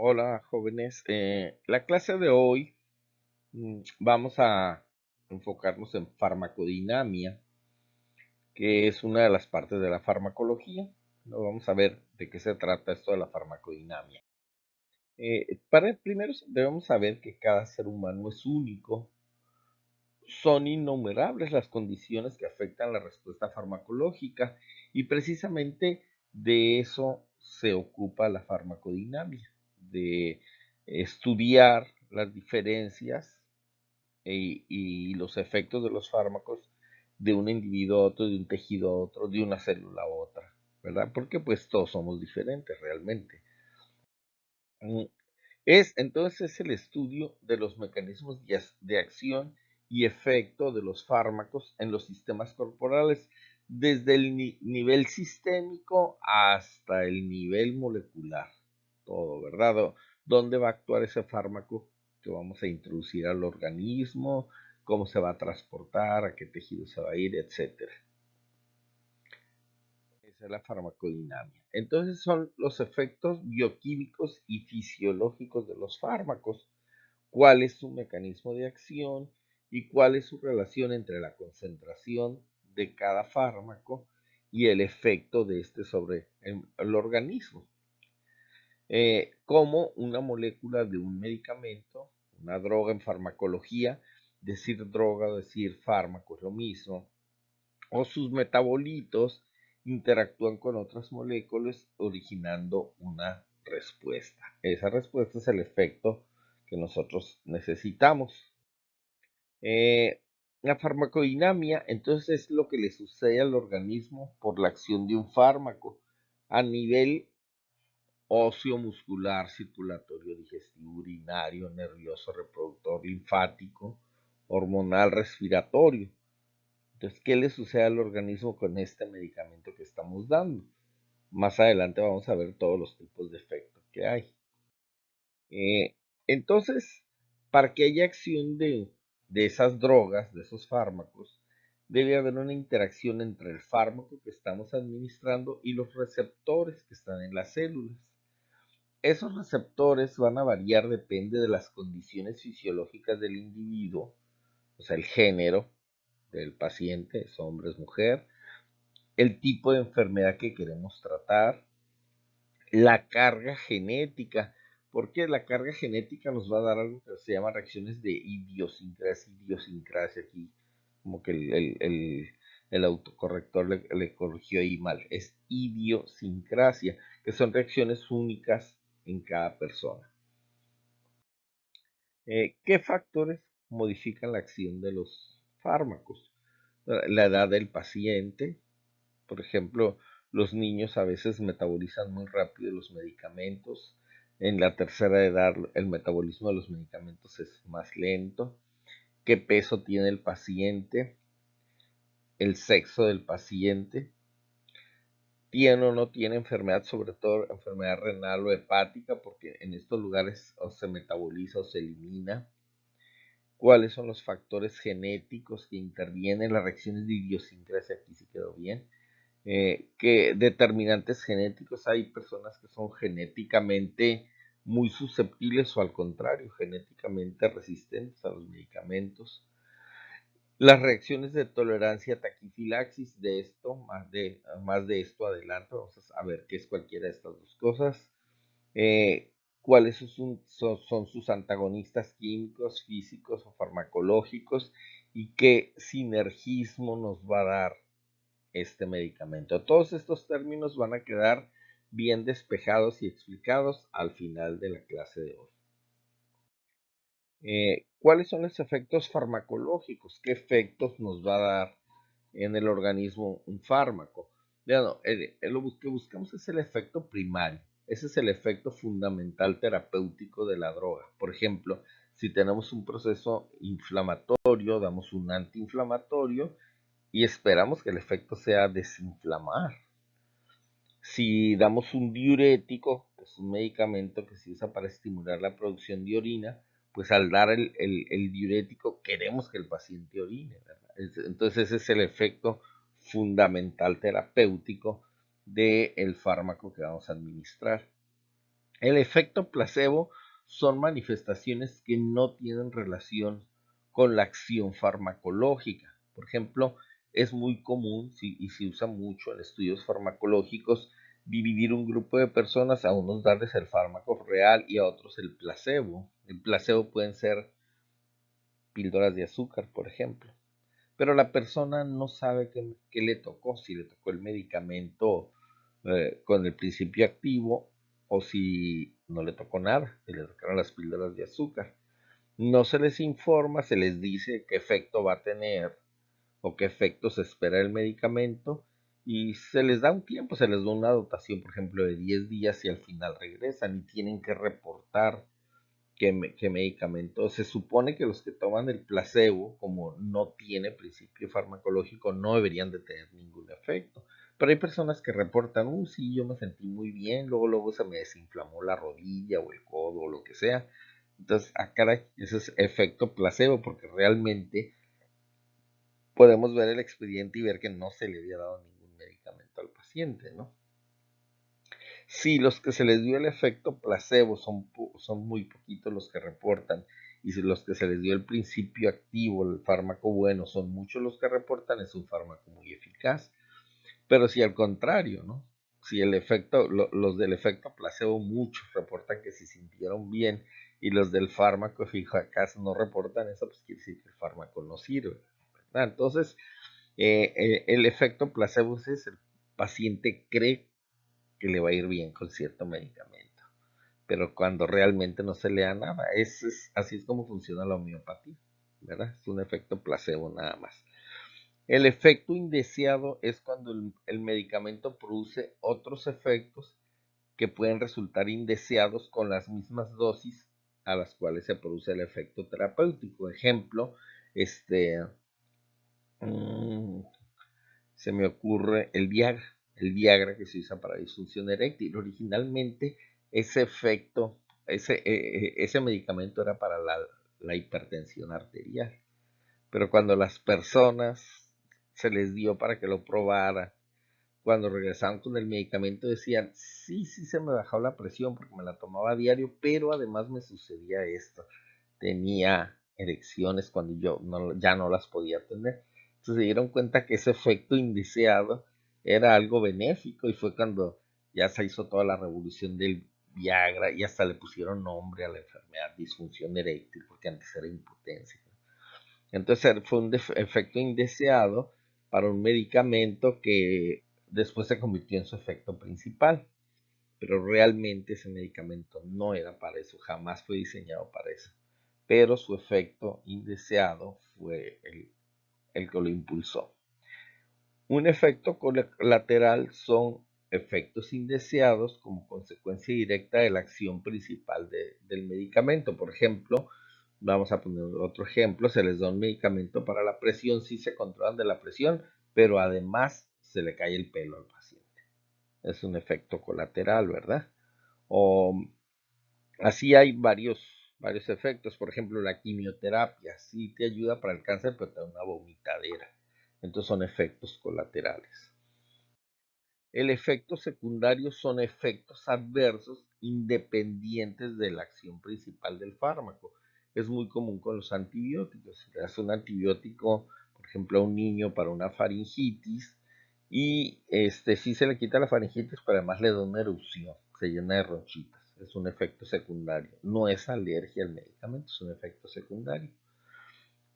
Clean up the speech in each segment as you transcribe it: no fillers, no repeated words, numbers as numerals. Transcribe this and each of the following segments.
Hola jóvenes, la clase de hoy vamos a enfocarnos en farmacodinamia, que es una de las partes de la farmacología. Vamos a ver de qué se trata esto de la farmacodinamia. Primero debemos saber que cada ser humano es único. Son innumerables las condiciones que afectan la respuesta farmacológica y precisamente de eso se ocupa la farmacodinamia, de estudiar las diferencias y los efectos de los fármacos de un individuo a otro, de un tejido a otro, de una célula a otra, ¿verdad? Porque pues todos somos diferentes realmente. Mm, entonces el estudio de los mecanismos de acción y efecto de los fármacos en los sistemas corporales, desde el nivel sistémico hasta el nivel molecular, todo, ¿verdad? ¿Dónde va a actuar ese fármaco que vamos a introducir al organismo? ¿Cómo se va a transportar? ¿A qué tejido se va a ir? Etcétera. Esa es la farmacodinamia. Entonces son los efectos bioquímicos y fisiológicos de los fármacos, cuál es su mecanismo de acción y cuál es su relación entre la concentración de cada fármaco y el efecto de este sobre el organismo. Como una molécula de un medicamento, una droga en farmacología, decir droga o decir fármaco es lo mismo, o sus metabolitos interactúan con otras moléculas originando una respuesta. Esa respuesta es el efecto que nosotros necesitamos. La farmacodinamia, entonces, es lo que le sucede al organismo por la acción de un fármaco a nivel óseo, muscular, circulatorio, digestivo, urinario, nervioso, reproductor, linfático, hormonal, respiratorio. Entonces, ¿qué le sucede al organismo con este medicamento que estamos dando? Más adelante vamos a ver todos los tipos de efectos que hay. Eh, entonces, para que haya acción de esas drogas, de esos fármacos, debe haber una interacción entre el fármaco que estamos administrando y los receptores que están en las células. Esos receptores van a variar, depende de las condiciones fisiológicas del individuo, o sea, el género del paciente, es hombre, es mujer, el tipo de enfermedad que queremos tratar, la carga genética, porque la carga genética nos va a dar algo que se llama reacciones de idiosincrasia aquí, como que el autocorrector le corrigió ahí mal, es idiosincrasia, que son reacciones únicas en cada persona. ¿Qué factores modifican la acción de los fármacos? La edad del paciente, por ejemplo, los niños a veces metabolizan muy rápido los medicamentos. En la tercera edad el metabolismo de los medicamentos es más lento. ¿Qué peso tiene el paciente? El sexo del paciente. ¿Tiene o no tiene enfermedad, sobre todo enfermedad renal o hepática? Porque en estos lugares o se metaboliza o se elimina. ¿Cuáles son los factores genéticos que intervienen en las reacciones de idiosincrasia? Aquí sí quedó bien. ¿Qué determinantes genéticos? Hay personas que son genéticamente muy susceptibles o al contrario, genéticamente resistentes a los medicamentos. Las reacciones de tolerancia taquifilaxis, de esto, más de esto adelante, vamos a ver qué es cualquiera de estas dos cosas. ¿Cuáles son sus antagonistas químicos, físicos o farmacológicos? ¿Y qué sinergismo nos va a dar este medicamento? Todos estos términos van a quedar bien despejados y explicados al final de la clase de hoy. ¿Cuáles son los efectos farmacológicos? ¿Qué efectos nos va a dar en el organismo un fármaco? Lo que buscamos es el efecto primario. Ese es el efecto fundamental terapéutico de la droga. Por ejemplo, si tenemos un proceso inflamatorio, damos un antiinflamatorio y esperamos que el efecto sea desinflamar. Si damos un diurético, que es un medicamento que se usa para estimular la producción de orina, pues al dar el diurético queremos que el paciente orine, ¿verdad? Entonces ese es el efecto fundamental terapéutico del fármaco que vamos a administrar. El efecto placebo son manifestaciones que no tienen relación con la acción farmacológica. Por ejemplo, es muy común y se usa mucho en estudios farmacológicos dividir un grupo de personas, a unos darles el fármaco real y a otros el placebo. El placebo pueden ser píldoras de azúcar, por ejemplo, pero la persona no sabe qué le tocó, si le tocó el medicamento con el principio activo o si no le tocó nada, si le tocaron las píldoras de azúcar. No se les informa, se les dice qué efecto va a tener o qué efecto se espera del medicamento y se les da un tiempo, se les da una dotación, por ejemplo, de 10 días y al final regresan y tienen que reportar qué medicamento. Se supone que los que toman el placebo, como no tiene principio farmacológico, no deberían de tener ningún efecto. Pero hay personas que reportan, sí, yo me sentí muy bien, luego se me desinflamó la rodilla o el codo o lo que sea. Entonces, caray, ese es efecto placebo, porque realmente podemos ver el expediente y ver que no se le había dado ningún medicamento al paciente, ¿no? Si los que se les dio el efecto placebo son muy poquitos los que reportan, y si los que se les dio el principio activo, el fármaco bueno, son muchos los que reportan, es un fármaco muy eficaz. Pero si al contrario, ¿no? Si los del efecto placebo, muchos reportan que se sintieron bien, y los del fármaco eficaz no reportan eso, pues quiere decir que el fármaco no sirve, ¿verdad? Entonces, el efecto placebo es el paciente cree que le va a ir bien con cierto medicamento, pero cuando realmente no se le da nada, así es como funciona la homeopatía, ¿verdad? Es un efecto placebo nada más. El efecto indeseado es cuando el medicamento produce otros efectos que pueden resultar indeseados con las mismas dosis a las cuales se produce el efecto terapéutico. Ejemplo, este, mmm, se me ocurre el Viagra que se usa para disfunción eréctil. Originalmente ese efecto, ese medicamento era para la hipertensión arterial, pero cuando las personas se les dio para que lo probara, cuando regresaban con el medicamento decían, sí, sí se me bajó la presión porque me la tomaba a diario, pero además me sucedía esto, tenía erecciones cuando ya no las podía tener. Entonces se dieron cuenta que ese efecto indeseado era algo benéfico, y fue cuando ya se hizo toda la revolución del Viagra y hasta le pusieron nombre a la enfermedad, disfunción eréctil, porque antes era impotencia. Entonces fue un efecto indeseado para un medicamento que después se convirtió en su efecto principal, pero realmente ese medicamento no era para eso, jamás fue diseñado para eso, pero su efecto indeseado fue el que lo impulsó. Un efecto colateral son efectos indeseados como consecuencia directa de la acción principal del medicamento. Por ejemplo, vamos a poner otro ejemplo, se les da un medicamento para la presión, sí se controlan de la presión, pero además se le cae el pelo al paciente. Es un efecto colateral, ¿verdad? O así hay varios efectos. Por ejemplo, la quimioterapia sí te ayuda para el cáncer, pero te da una vomitadera. Entonces son efectos colaterales. El efecto secundario son efectos adversos independientes de la acción principal del fármaco. Es muy común con los antibióticos. Si le das un antibiótico, por ejemplo, a un niño para una faringitis, y sí se le quita la faringitis, pero además le da una erupción, se llena de ronchitas. Es un efecto secundario. No es alergia al medicamento, es un efecto secundario.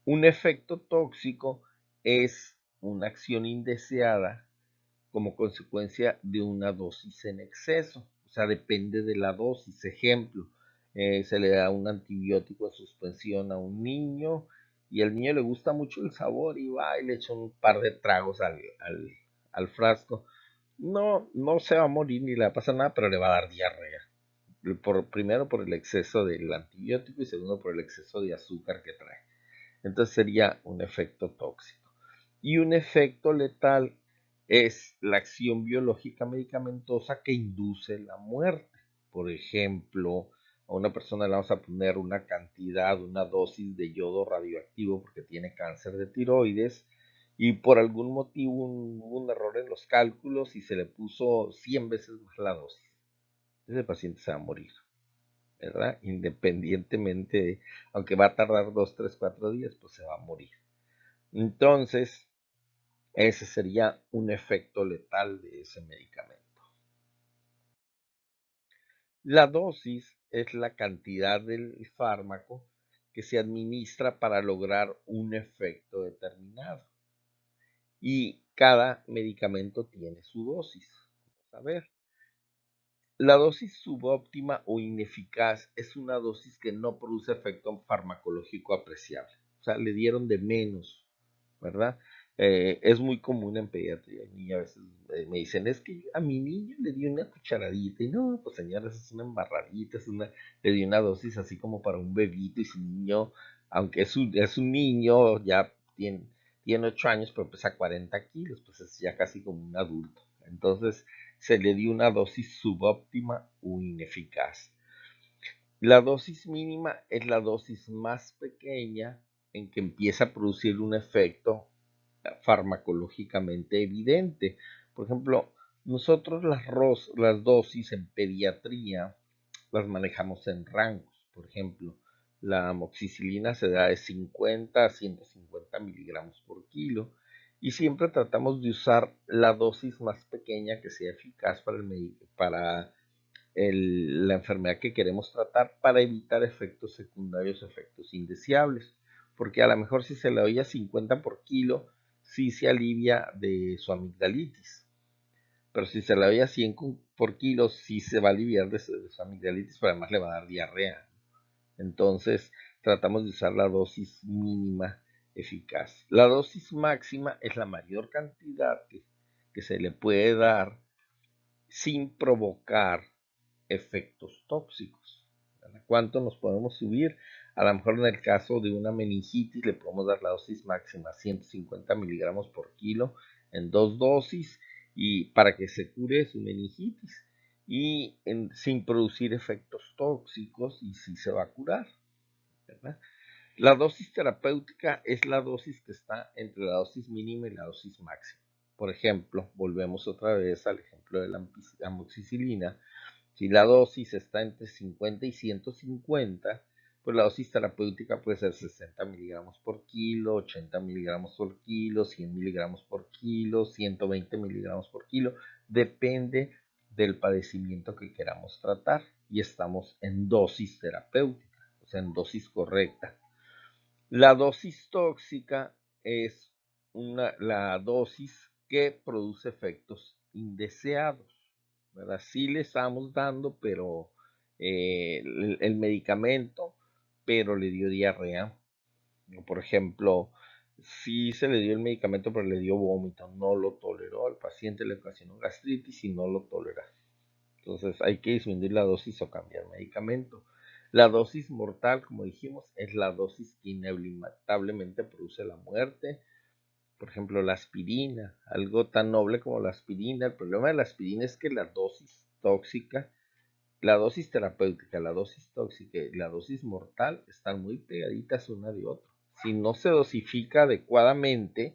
Un efecto tóxico es una acción indeseada como consecuencia de una dosis en exceso. O sea, depende de la dosis. Ejemplo, se le da un antibiótico en suspensión a un niño y al niño le gusta mucho el sabor y va y le echa un par de tragos al frasco. No se va a morir ni le va a pasar nada, pero le va a dar diarrea. Primero por el exceso del antibiótico y segundo por el exceso de azúcar que trae. Entonces sería un efecto tóxico. Y un efecto letal es la acción biológica medicamentosa que induce la muerte. Por ejemplo, a una persona le vamos a poner una cantidad, una dosis de yodo radioactivo porque tiene cáncer de tiroides, y por algún motivo hubo un error en los cálculos y se le puso 100 veces más la dosis. ese paciente se va a morir, ¿verdad? Independientemente, aunque va a tardar 2, 3, 4 días, pues se va a morir. Entonces, ese sería un efecto letal de ese medicamento. La dosis es la cantidad del fármaco que se administra para lograr un efecto determinado. Y cada medicamento tiene su dosis. Vamos a ver. La dosis subóptima o ineficaz es una dosis que no produce efecto farmacológico apreciable. O sea, le dieron de menos, ¿verdad? Es muy común en pediatría. Y a veces me dicen, es que a mi niño le di una cucharadita. Y no, pues señores, es una embarradita, le di una dosis así como para un bebito. Y su niño, aunque es un niño, ya tiene 8 años, pero pesa 40 kilos, pues es ya casi como un adulto. Entonces, se le dio una dosis subóptima o ineficaz. La dosis mínima es la dosis más pequeña en que empieza a producir un efecto farmacológicamente evidente. Por ejemplo, nosotros las dosis en pediatría las manejamos en rangos. Por ejemplo, la amoxicilina se da de 50 a 150 miligramos por kilo y siempre tratamos de usar la dosis más pequeña que sea eficaz para la enfermedad que queremos tratar para evitar efectos secundarios, efectos indeseables. Porque a lo mejor si se le doy a 50 por kilo, sí se alivia de su amigdalitis. Pero si se le doy a 100 por kilo, sí se va a aliviar de su amigdalitis, pero además le va a dar diarrea. Entonces, tratamos de usar la dosis mínima eficaz. La dosis máxima es la mayor cantidad que se le puede dar sin provocar efectos tóxicos. ¿Verdad? ¿Cuánto nos podemos subir? A lo mejor en el caso de una meningitis le podemos dar la dosis máxima 150 miligramos por kilo en 2 dosis y para que se cure su meningitis sin producir efectos tóxicos y sí se va a curar. ¿Verdad? La dosis terapéutica es la dosis que está entre la dosis mínima y la dosis máxima. Por ejemplo, volvemos otra vez al ejemplo de la amoxicilina. Si la dosis está entre 50 y 150, pues la dosis terapéutica puede ser 60 miligramos por kilo, 80 miligramos por kilo, 100 miligramos por kilo, 120 miligramos por kilo. Depende del padecimiento que queramos tratar y estamos en dosis terapéutica, o sea, en dosis correcta. La dosis tóxica es la dosis que produce efectos indeseados, ¿verdad? Sí le estamos dando, pero el medicamento, pero le dio diarrea. Por ejemplo, sí se le dio el medicamento, pero le dio vómito, no lo toleró, al paciente le ocasionó gastritis y no lo tolera. Entonces hay que disminuir la dosis o cambiar medicamento. La dosis mortal, como dijimos, es la dosis que inevitablemente produce la muerte. Por ejemplo, la aspirina, algo tan noble como la aspirina. El problema de la aspirina es que la dosis tóxica, la dosis terapéutica, la dosis tóxica y la dosis mortal están muy pegaditas una de otra. Si no se dosifica adecuadamente,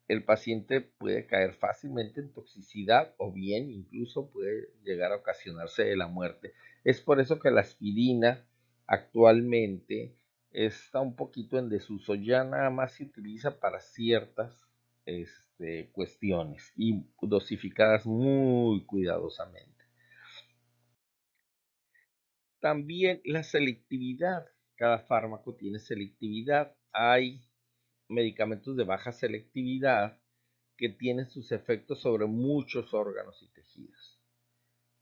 el paciente puede caer fácilmente en toxicidad o bien incluso puede llegar a ocasionarse la muerte. Es por eso que la aspirina actualmente está un poquito en desuso, ya nada más se utiliza para ciertas cuestiones y dosificadas muy cuidadosamente. También la selectividad, cada fármaco tiene selectividad. Hay medicamentos de baja selectividad que tienen sus efectos sobre muchos órganos y tejidos.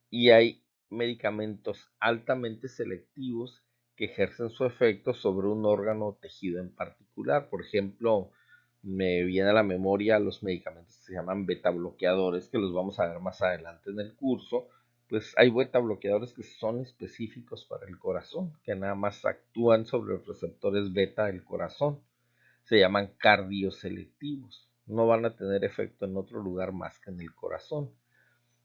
Y hay medicamentos altamente selectivos que ejercen su efecto sobre un órgano o tejido en particular. Por ejemplo, me viene a la memoria los medicamentos que se llaman beta bloqueadores, que los vamos a ver más adelante en el curso. Pues hay beta bloqueadores que son específicos para el corazón, que nada más actúan sobre los receptores beta del corazón. Se llaman cardioselectivos. No van a tener efecto en otro lugar más que en el corazón.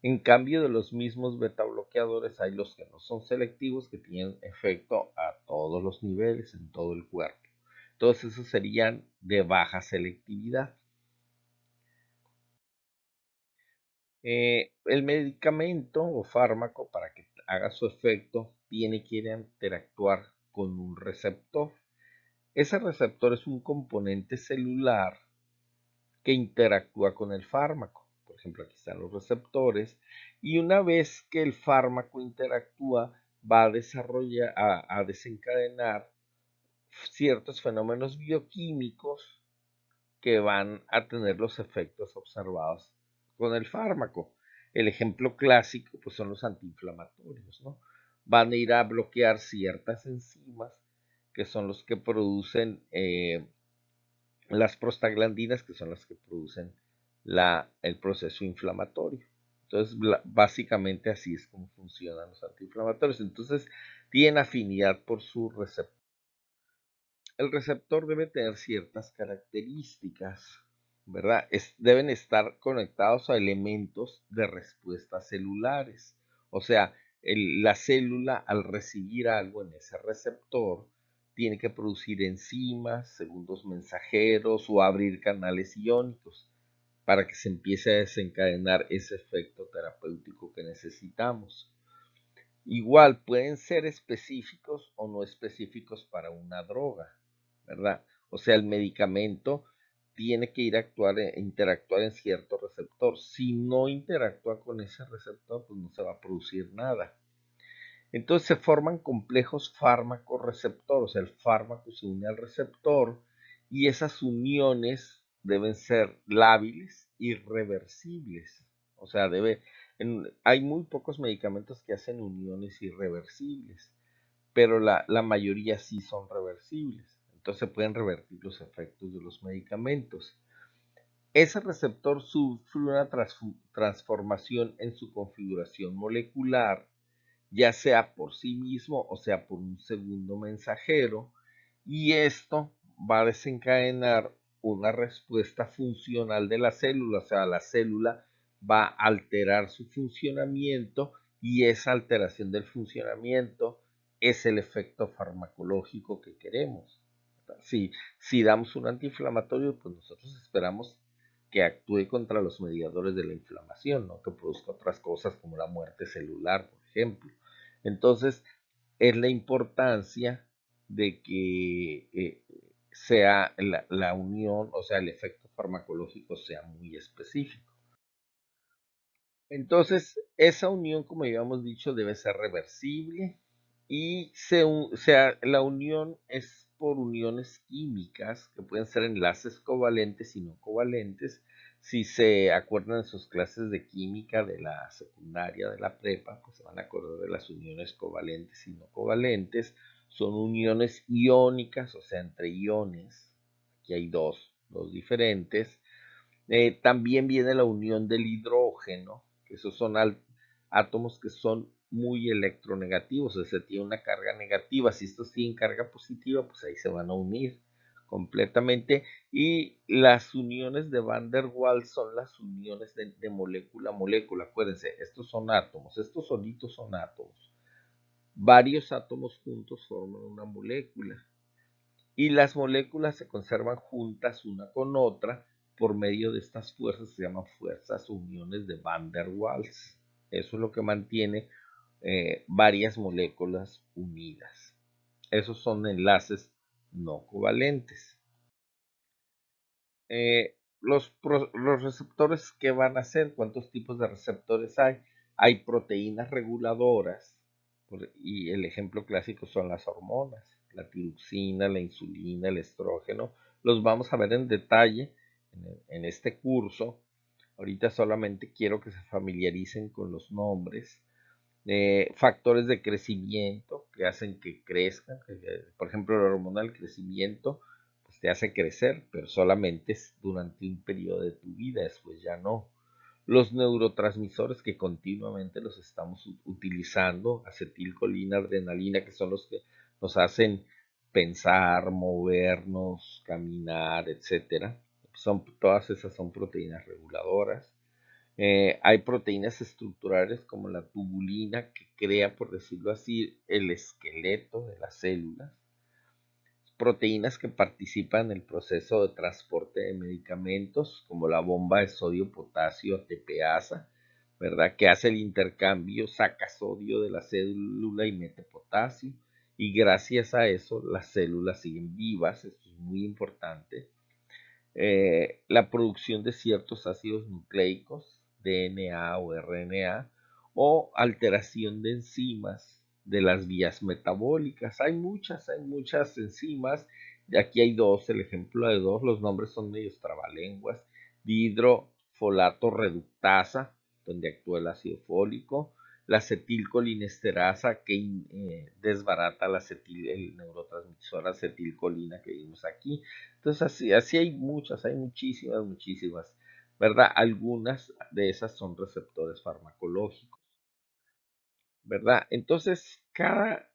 En cambio, de los mismos beta bloqueadores hay los que no son selectivos, que tienen efecto a todos los niveles, en todo el cuerpo. Todos esos serían de baja selectividad. El medicamento o fármaco, para que haga su efecto, tiene que interactuar con un receptor. Ese receptor es un componente celular que interactúa con el fármaco. Por ejemplo, aquí están los receptores. Y una vez que el fármaco interactúa, va a desarrollar, a desencadenar ciertos fenómenos bioquímicos que van a tener los efectos observados con el fármaco. El ejemplo clásico pues, son los antiinflamatorios, ¿no? Van a ir a bloquear ciertas enzimas que son los que producen las prostaglandinas, que son las que producen el proceso inflamatorio. Entonces, básicamente así es como funcionan los antiinflamatorios. Entonces, tienen afinidad por su receptor. El receptor debe tener ciertas características, ¿verdad? Deben estar conectados a elementos de respuesta celulares. O sea, la célula al recibir algo en ese receptor tiene que producir enzimas, segundos mensajeros o abrir canales iónicos para que se empiece a desencadenar ese efecto terapéutico que necesitamos. Igual pueden ser específicos o no específicos para una droga, ¿verdad? O sea, el medicamento tiene que interactuar en cierto receptor. Si no interactúa con ese receptor, pues no se va a producir nada. Entonces se forman complejos fármaco-receptor, o sea, el fármaco se une al receptor y esas uniones deben ser lábiles y reversibles. O sea, hay muy pocos medicamentos que hacen uniones irreversibles, pero la mayoría sí son reversibles. Entonces se pueden revertir los efectos de los medicamentos. Ese receptor sufre una transformación en su configuración molecular, ya sea por sí mismo o sea por un segundo mensajero, y esto va a desencadenar una respuesta funcional de la célula, o sea, la célula va a alterar su funcionamiento y esa alteración del funcionamiento es el efecto farmacológico que queremos. Si damos un antiinflamatorio, pues nosotros esperamos que actúe contra los mediadores de la inflamación, no que produzca otras cosas como la muerte celular, por ejemplo. Entonces, es la importancia de que sea la unión, o sea, el efecto farmacológico sea muy específico. Entonces, esa unión, como ya hemos dicho, debe ser reversible y la unión es por uniones químicas, que pueden ser enlaces covalentes y no covalentes. Si se acuerdan en sus clases de química de la secundaria, de la prepa, pues se van a acordar de las uniones covalentes y no covalentes. Son uniones iónicas, o sea, entre iones. Aquí hay dos diferentes. También viene la unión del hidrógeno, que esos son átomos que son muy electronegativos, o sea, tiene una carga negativa. Si estos tienen carga positiva, pues ahí se van a unir completamente. Y las uniones de Van der Waals son las uniones de molécula a molécula. Acuérdense, estos son átomos, estos solitos son átomos. Varios átomos juntos forman una molécula y las moléculas se conservan juntas una con otra por medio de estas fuerzas, se llaman fuerzas uniones de Van der Waals. Eso es lo que mantiene varias moléculas unidas. Esos son enlaces no covalentes. Los receptores, ¿qué van a hacer? ¿Cuántos tipos de receptores hay? Hay proteínas reguladoras, y el ejemplo clásico son las hormonas, la tiroxina, la insulina, el estrógeno. Los vamos a ver en detalle en este curso. Ahorita solamente quiero que se familiaricen con los nombres. Factores de crecimiento que hacen que crezcan, por ejemplo, la hormona del crecimiento pues te hace crecer, pero solamente es durante un periodo de tu vida, después ya no. Los neurotransmisores que continuamente los estamos utilizando, acetilcolina, adrenalina, que son los que nos hacen pensar, movernos, caminar, etcétera. Todas esas son proteínas reguladoras. Hay proteínas estructurales como la tubulina que crea, por decirlo así, el esqueleto de las células. Proteínas que participan en el proceso de transporte de medicamentos como la bomba de sodio-potasio TPasa, ¿verdad? Que hace el intercambio, saca sodio de la célula y mete potasio. Y gracias a eso las células siguen vivas, esto es muy importante. La producción de ciertos ácidos nucleicos, DNA o RNA, o alteración de enzimas de las vías metabólicas. Hay muchas enzimas. De aquí hay dos, el ejemplo de dos, los nombres son medios trabalenguas. Dihidrofolato reductasa, donde actúa el ácido fólico, la acetilcolinesterasa que desbarata el neurotransmisor acetilcolina que vimos aquí. Entonces así hay muchas, hay muchísimas, muchísimas, ¿verdad? Algunas de esas son receptores farmacológicos, ¿verdad? Entonces cada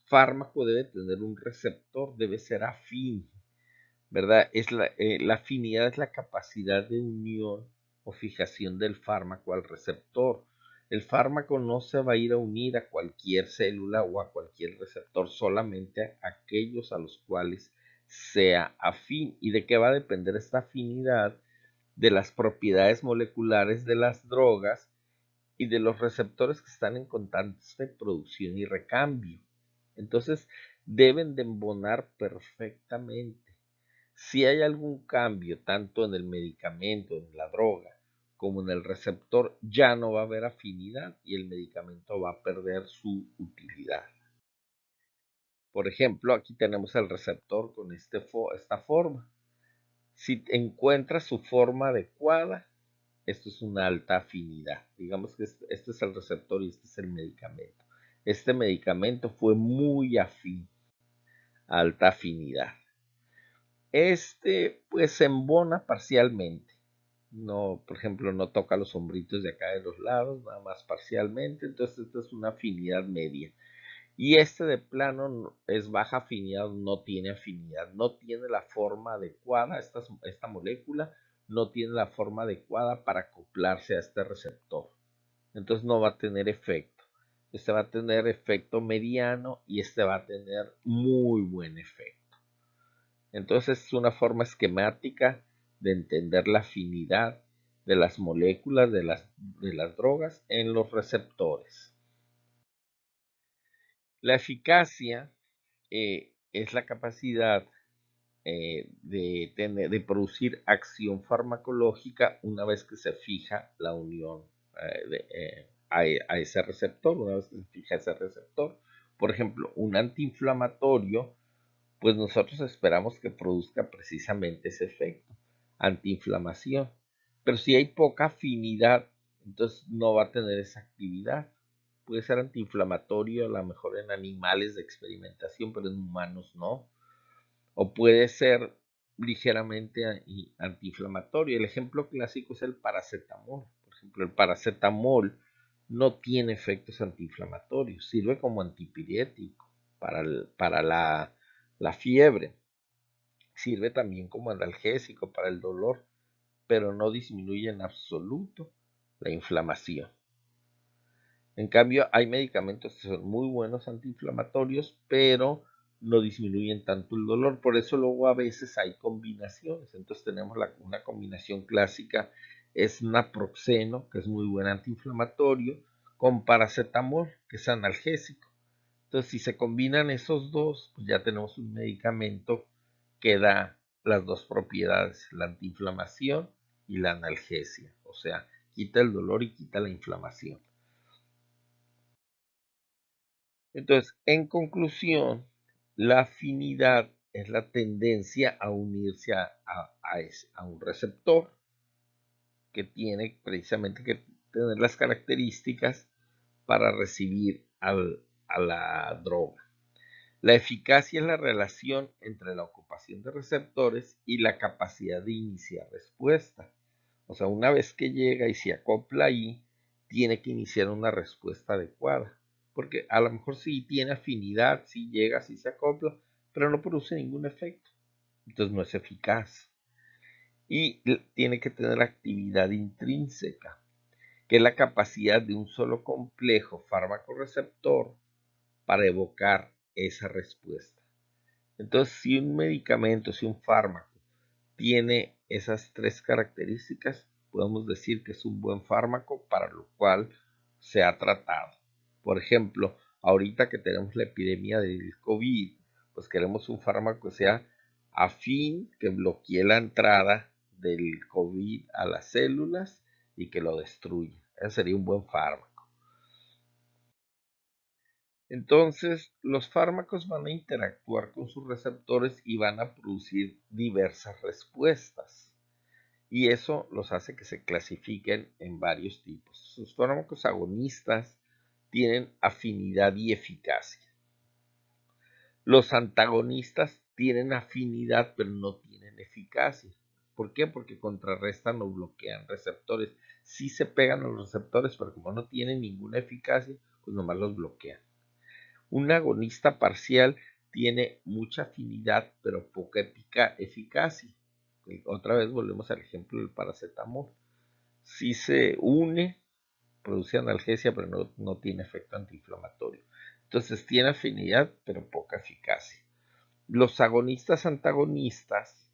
fármaco debe tener un receptor, debe ser afín, ¿verdad? La afinidad es la capacidad de unión o fijación del fármaco al receptor. El fármaco no se va a ir a unir a cualquier célula o a cualquier receptor, solamente a aquellos a los cuales sea afín. ¿Y de qué va a depender esta afinidad? De las propiedades moleculares de las drogas y de los receptores que están en constante producción y recambio. Entonces, deben de embonar perfectamente. Si hay algún cambio, tanto en el medicamento, en la droga, como en el receptor, ya no va a haber afinidad y el medicamento va a perder su utilidad. Por ejemplo, aquí tenemos el receptor con esta forma. Si encuentra su forma adecuada, esto es una alta afinidad. Digamos que este es el receptor y este es el medicamento. Este medicamento fue muy afín, alta afinidad. Pues se embona parcialmente. No, por ejemplo, no toca los hombritos de acá de los lados, nada más parcialmente. Entonces, esta es una afinidad media. Y este de plano es baja afinidad, no tiene afinidad, no tiene la forma adecuada, esta molécula no tiene la forma adecuada para acoplarse a este receptor. Entonces no va a tener efecto. Este va a tener efecto mediano y este va a tener muy buen efecto. Entonces es una forma esquemática de entender la afinidad de las moléculas de las drogas en los receptores. La eficacia es la capacidad de producir acción farmacológica una vez que se fija la unión a ese receptor, una vez que se fija ese receptor. Por ejemplo, un antiinflamatorio, pues nosotros esperamos que produzca precisamente ese efecto, antiinflamación. Pero si hay poca afinidad, entonces no va a tener esa actividad. Puede ser antiinflamatorio a lo mejor en animales de experimentación, pero en humanos no. O puede ser ligeramente antiinflamatorio. El ejemplo clásico es el paracetamol. Por ejemplo, el paracetamol no tiene efectos antiinflamatorios, sirve como antipirético para la fiebre, sirve también como analgésico para el dolor, pero no disminuye en absoluto la inflamación. En cambio, hay medicamentos que son muy buenos antiinflamatorios, pero no disminuyen tanto el dolor. Por eso luego a veces hay combinaciones. Entonces tenemos una combinación clásica, es naproxeno, que es muy buen antiinflamatorio, con paracetamol, que es analgésico. Entonces, si se combinan esos dos, pues ya tenemos un medicamento que da las dos propiedades, la antiinflamación y la analgesia. O sea, quita el dolor y quita la inflamación. Entonces, en conclusión, la afinidad es la tendencia a unirse a un receptor que tiene precisamente que tener las características para recibir a la droga. La eficacia es la relación entre la ocupación de receptores y la capacidad de iniciar respuesta. O sea, una vez que llega y se acopla ahí, tiene que iniciar una respuesta adecuada. Porque a lo mejor sí tiene afinidad, sí llega, sí se acopla, pero no produce ningún efecto. Entonces no es eficaz. Y tiene que tener actividad intrínseca, que es la capacidad de un solo complejo fármaco-receptor para evocar esa respuesta. Entonces, si un medicamento, si un fármaco tiene esas tres características, podemos decir que es un buen fármaco para lo cual se ha tratado. Por ejemplo, ahorita que tenemos la epidemia del COVID, pues queremos un fármaco que sea afín, que bloquee la entrada del COVID a las células y que lo destruya. Ese sería un buen fármaco. Entonces, los fármacos van a interactuar con sus receptores y van a producir diversas respuestas. Y eso los hace que se clasifiquen en varios tipos. Los fármacos agonistas tienen afinidad y eficacia. Los antagonistas tienen afinidad pero no tienen eficacia. ¿Por qué? Porque contrarrestan o bloquean receptores. Sí se pegan a los receptores, pero como no tienen ninguna eficacia, pues nomás los bloquean. Un agonista parcial tiene mucha afinidad pero poca eficacia. Otra vez volvemos al ejemplo del paracetamol. Si se une, produce analgesia, pero no tiene efecto antiinflamatorio. Entonces tiene afinidad, pero poca eficacia. Los agonistas antagonistas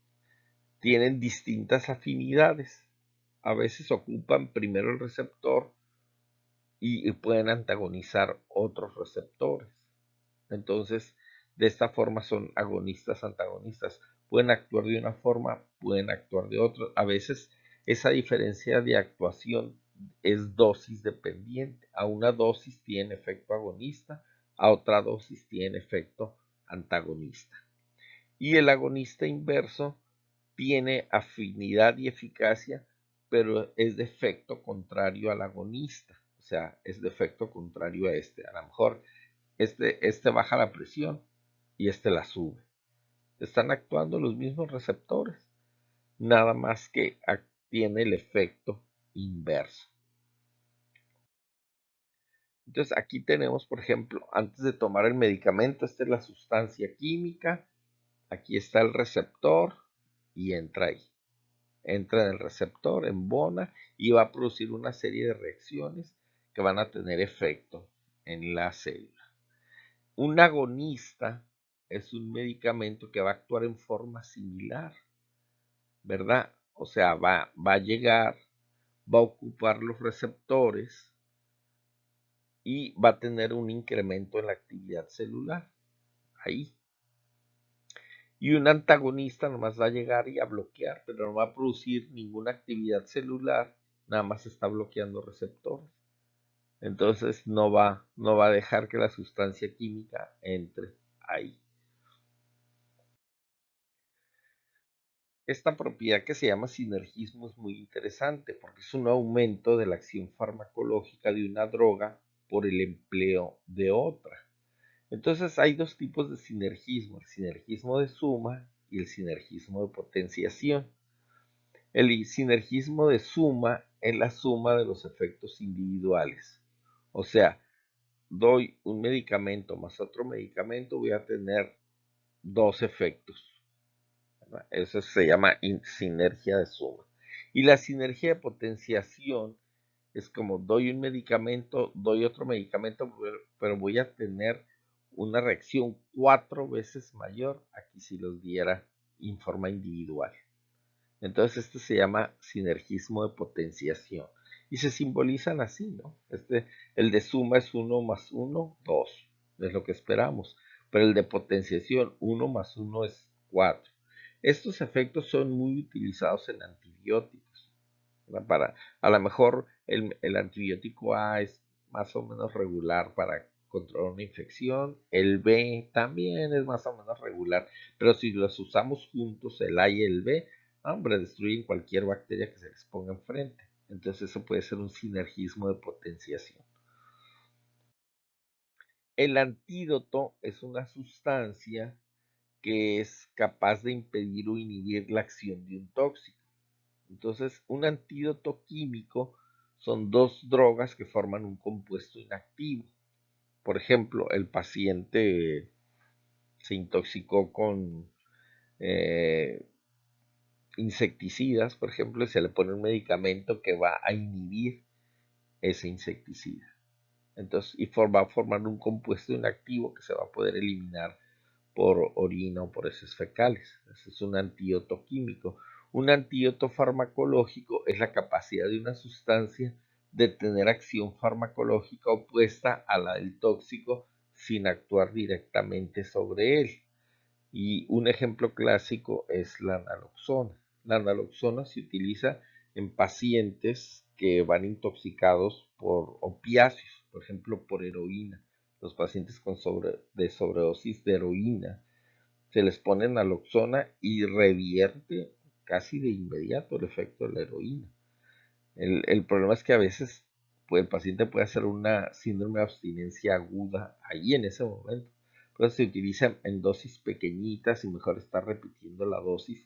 tienen distintas afinidades. A veces ocupan primero el receptor y pueden antagonizar otros receptores. Entonces, de esta forma son agonistas antagonistas. Pueden actuar de una forma, pueden actuar de otra. A veces esa diferencia de actuación es dosis dependiente. A una dosis tiene efecto agonista, a otra dosis tiene efecto antagonista. Y el agonista inverso tiene afinidad y eficacia, pero es de efecto contrario al agonista. O sea, es de efecto contrario a este. A lo mejor este baja la presión y este la sube. Están actuando los mismos receptores, nada más que tiene el efecto inverso. Entonces aquí tenemos, por ejemplo, antes de tomar el medicamento, esta es la sustancia química, aquí está el receptor y entra ahí. Entra en el receptor, embona y va a producir una serie de reacciones que van a tener efecto en la célula. Un agonista es un medicamento que va a actuar en forma similar, ¿verdad? O sea, va a llegar, va a ocupar los receptores y va a tener un incremento en la actividad celular, ahí. Y un antagonista nomás va a llegar y a bloquear, pero no va a producir ninguna actividad celular, nada más está bloqueando receptores. Entonces no va a dejar que la sustancia química entre ahí. Esta propiedad que se llama sinergismo es muy interesante porque es un aumento de la acción farmacológica de una droga por el empleo de otra. Entonces hay dos tipos de sinergismo, el sinergismo de suma y el sinergismo de potenciación. El sinergismo de suma es la suma de los efectos individuales. O sea, doy un medicamento más otro medicamento, voy a tener dos efectos. Eso se llama sinergia de suma. Y la sinergia de potenciación es como doy un medicamento, doy otro medicamento, pero voy a tener una reacción 4 veces mayor aquí si los diera en forma individual. Entonces esto se llama sinergismo de potenciación. Y se simbolizan así, ¿no? El de suma es 1 más 1, 2. Es lo que esperamos. Pero el de potenciación, 1 más 1 es 4. Estos efectos son muy utilizados en antibióticos. A lo mejor el antibiótico A es más o menos regular para controlar una infección. El B también es más o menos regular. Pero si los usamos juntos, el A y el B, hombre, destruyen cualquier bacteria que se les ponga enfrente. Entonces eso puede ser un sinergismo de potenciación. El antídoto es una sustancia que es capaz de impedir o inhibir la acción de un tóxico. Entonces, un antídoto químico son dos drogas que forman un compuesto inactivo. Por ejemplo, el paciente se intoxicó con insecticidas, por ejemplo, y se le pone un medicamento que va a inhibir ese insecticida. Entonces, va a formar un compuesto inactivo que se va a poder eliminar por orina o por heces fecales. Ese es un antídoto químico. Un antídoto farmacológico es la capacidad de una sustancia de tener acción farmacológica opuesta a la del tóxico sin actuar directamente sobre él. Y un ejemplo clásico es la naloxona. La naloxona se utiliza en pacientes que van intoxicados por opiáceos, por ejemplo, por heroína. Los pacientes de sobredosis de heroína se les pone naloxona y revierte casi de inmediato el efecto de la heroína. El problema es que a veces el paciente puede hacer una síndrome de abstinencia aguda ahí en ese momento. Entonces se utiliza en dosis pequeñitas y mejor estar repitiendo la dosis.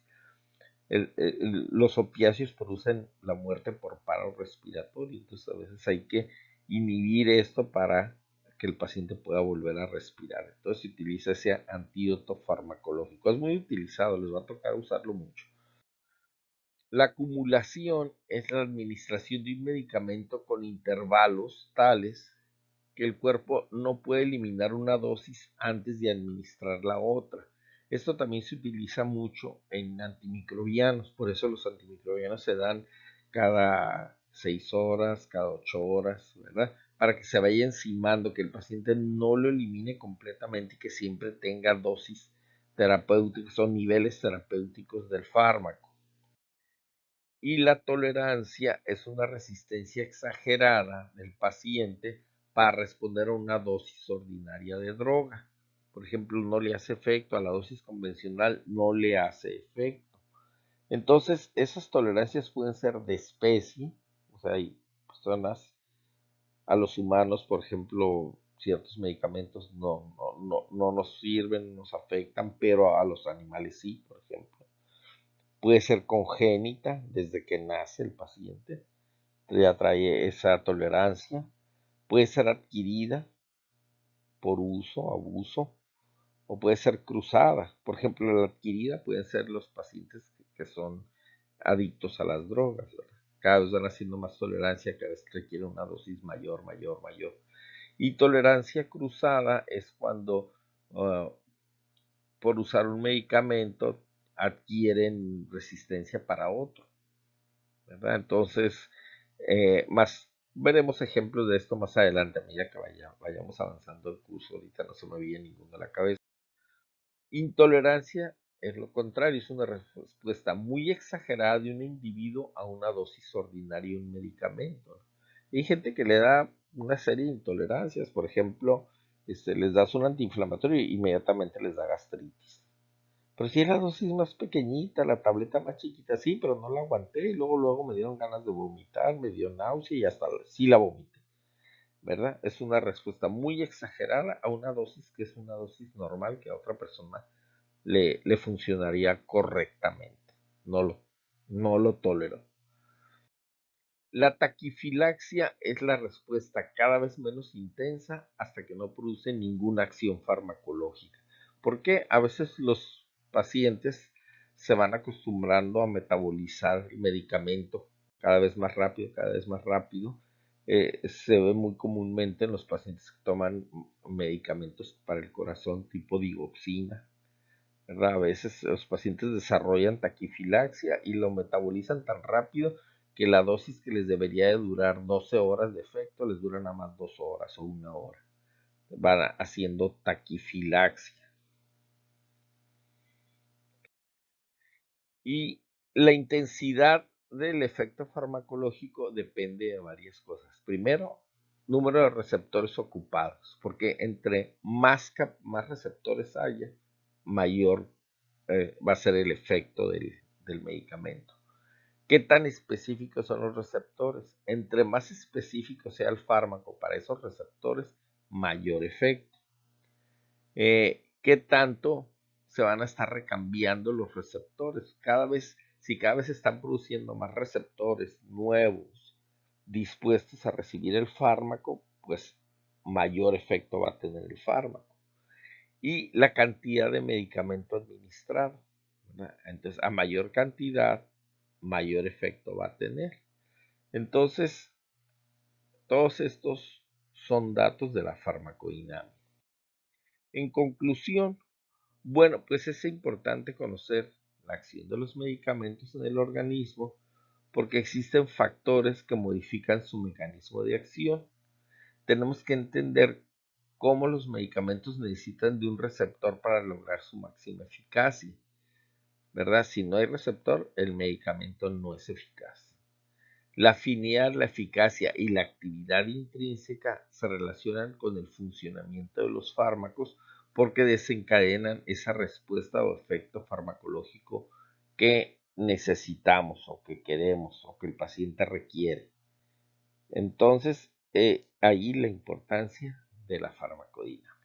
Los opiáceos producen la muerte por paro respiratorio, entonces a veces hay que inhibir esto para que el paciente pueda volver a respirar. Entonces se utiliza ese antídoto farmacológico. Es muy utilizado, les va a tocar usarlo mucho. La acumulación es la administración de un medicamento con intervalos tales que el cuerpo no puede eliminar una dosis antes de administrar la otra. Esto también se utiliza mucho en antimicrobianos, por eso los antimicrobianos se dan cada 6 horas, cada 8 horas, ¿verdad? Para que se vaya enzimando, que el paciente no lo elimine completamente y que siempre tenga dosis terapéuticas o niveles terapéuticos del fármaco. Y la tolerancia es una resistencia exagerada del paciente para responder a una dosis ordinaria de droga. Por ejemplo, no le hace efecto, a la dosis convencional no le hace efecto. Entonces, esas tolerancias pueden ser de especie, o sea, hay personas, a los humanos, por ejemplo, ciertos medicamentos no nos sirven, nos afectan, pero a los animales sí, por ejemplo. Puede ser congénita desde que nace el paciente, ya trae esa tolerancia. Puede ser adquirida por uso, abuso, o puede ser cruzada. Por ejemplo, la adquirida pueden ser los pacientes que son adictos a las drogas, ¿verdad? Cada vez van haciendo más tolerancia, cada vez requiere una dosis mayor, mayor, mayor. Y tolerancia cruzada es cuando por usar un medicamento adquieren resistencia para otro, ¿verdad? Entonces, más veremos ejemplos de esto más adelante a medida que vayamos avanzando el curso. Ahorita no se me viene ninguno a la cabeza. Intolerancia es lo contrario, es una respuesta muy exagerada de un individuo a una dosis ordinaria de un medicamento. Hay gente que le da una serie de intolerancias, por ejemplo, les das un antiinflamatorio y inmediatamente les da gastritis. Pero si es la dosis más pequeñita, la tableta más chiquita, sí, pero no la aguanté y luego me dieron ganas de vomitar, me dio náusea y hasta sí la vomité, ¿verdad? Es una respuesta muy exagerada a una dosis que es una dosis normal que a otra persona le funcionaría correctamente. No lo, no lo tolero. La taquifilaxia es la respuesta cada vez menos intensa hasta que no produce ninguna acción farmacológica. Porque a veces los pacientes se van acostumbrando a metabolizar el medicamento cada vez más rápido, cada vez más rápido. Se ve muy comúnmente en los pacientes que toman medicamentos para el corazón tipo digoxina, ¿verdad? A veces los pacientes desarrollan taquifilaxia y lo metabolizan tan rápido que la dosis que les debería de durar 12 horas de efecto les dura nada más 2 horas o 1 hora. Van haciendo taquifilaxia. Y la intensidad del efecto farmacológico depende de varias cosas. Primero, número de receptores ocupados, porque entre más receptores haya, mayor va a ser el efecto del medicamento. ¿Qué tan específicos son los receptores? Entre más específico sea el fármaco para esos receptores, mayor efecto. ¿Qué tanto se van a estar recambiando los receptores? Si cada vez están produciendo más receptores nuevos dispuestos a recibir el fármaco, pues mayor efecto va a tener el fármaco. Y la cantidad de medicamento administrado, ¿verdad? Entonces, a mayor cantidad, mayor efecto va a tener. Entonces, todos estos son datos de la farmacodinámica. En conclusión, bueno, pues es importante conocer la acción de los medicamentos en el organismo porque existen factores que modifican su mecanismo de acción. Tenemos que entender cómo los medicamentos necesitan de un receptor para lograr su máxima eficacia, ¿verdad? Si no hay receptor, el medicamento no es eficaz. La afinidad, la eficacia y la actividad intrínseca se relacionan con el funcionamiento de los fármacos porque desencadenan esa respuesta o efecto farmacológico que necesitamos o que queremos o que el paciente requiere. Entonces, ahí la importancia de la farmacodina.